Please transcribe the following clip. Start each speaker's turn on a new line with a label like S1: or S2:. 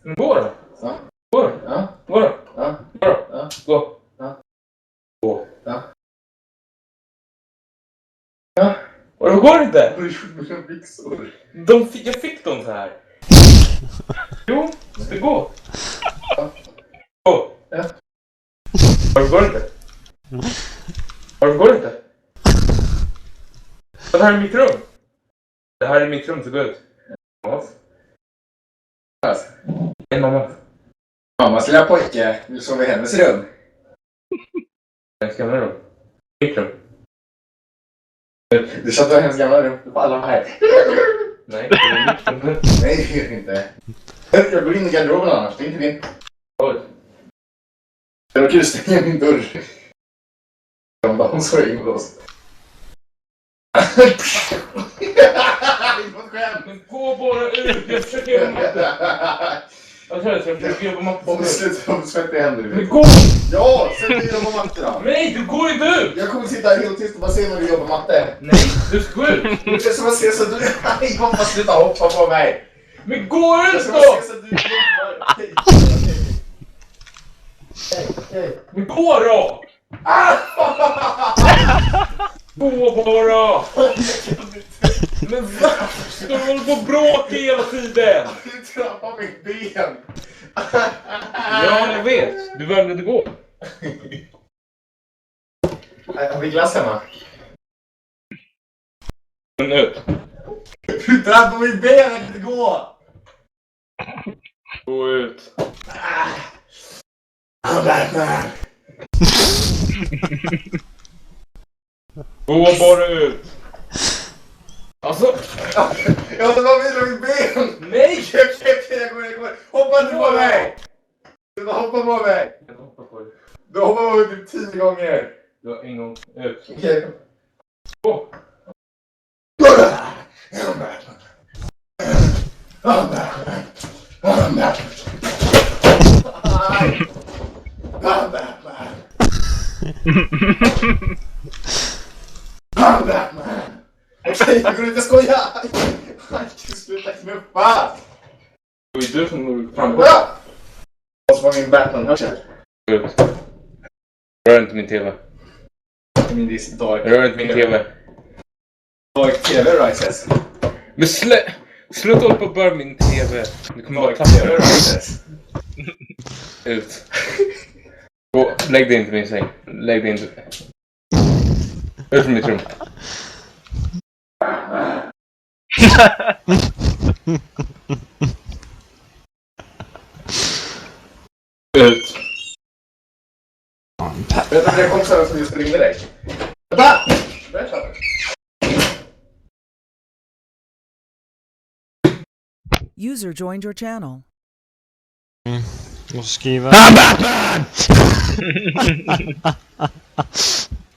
S1: Gå då.
S2: Ja.
S1: Gå då.
S2: Ja.
S1: Gå då.
S2: Ja.
S1: Gå då.
S2: Ja.
S1: Gå.
S2: Ja.
S1: Gå.
S2: Ja.
S1: Ja. Och då går det inte.
S2: Vad gjorde du med byxor?
S1: Jag fick dem så här. Jo, det går.
S2: Ja.
S1: Gå.
S2: Ja.
S1: Varför går det inte? Varför går det inte? Det här är mitt rum. Det här är mitt rum, så gå ut. Mammas. Nej, mamma.
S2: Mammas lilla pojke, du sover i hennes rum.
S1: Jag ska med rum. Mitt rum.
S2: Du satt i hennes gamla rum, du får alla här.
S1: Nej, det är mitt rum.
S2: Nej, det gör det inte. Jag går in i garderoben annars, det är inte din.
S1: Oj.
S2: Jag råkade stänga min dörr. Hon såg inlåst.
S1: Men gå bara ut, jag försöker jobba matte. Jag försöker jobba matte.
S2: Om du slutar få svettiga händer.
S1: Men gå!
S2: Ja, sätt dig och jobba matte då.
S1: Nej, du går inte ut!
S2: Jag kommer sitta här helt tyst och bara se när du jobbar matte.
S1: Nej, du ska gå ut!
S2: Jag ska bara se så att du... Nej, pappa, sluta hoppa på mig.
S1: Men gå
S2: Jag
S1: ut
S2: ska
S1: då!
S2: bara se så att du jobbar.
S1: Men gå då! Gå bara! Men varför ska du hålla på och bråka hela tiden?
S2: Du trampar mitt ben.
S1: Ja, jag vet. Du behöver inte gå.
S2: Har vi glass hemma?
S1: Men ut.
S2: Du trampar mitt ben, jag kan inte gå.
S1: Gå ut.
S2: I'm Batman.
S1: Gå bara ut. Alltså.
S2: Jag var med mitt ben.
S1: Nej!
S2: Jag går. Hoppa inte på mig. Du hoppar på mig.
S1: Jag kan hoppa på dig.
S2: Du hoppar på mig typ 10 gånger.
S1: Du har en gång. Ut.
S2: Okej.
S1: Gå.
S2: I'm Batman. I'm Batman. I'm Batman. I'm Batman. I'm Batman. Okej, jag går inte skoja. Sluta knuffa.
S1: Det är du som går fram.
S2: Ja! Vad var min Batman-hörsel?
S1: Gå ut. Rör inte min tv.
S2: Min Disney Dark.
S1: Rör inte min tv.
S2: Dark TV Rises.
S1: Men sluta hålla på och börja min tv. Du kommer bara
S2: Dark
S1: tappa
S2: TV
S1: det.
S2: Rises.
S1: Ut. Gå. Lägg dig inte i min säng. Lägg dig inte. Ut från mitt rum. Ut.
S2: Vänta, det kom så som just ringde dig. Vänta! Berätta.
S3: User joined your channel.
S4: Och skriva...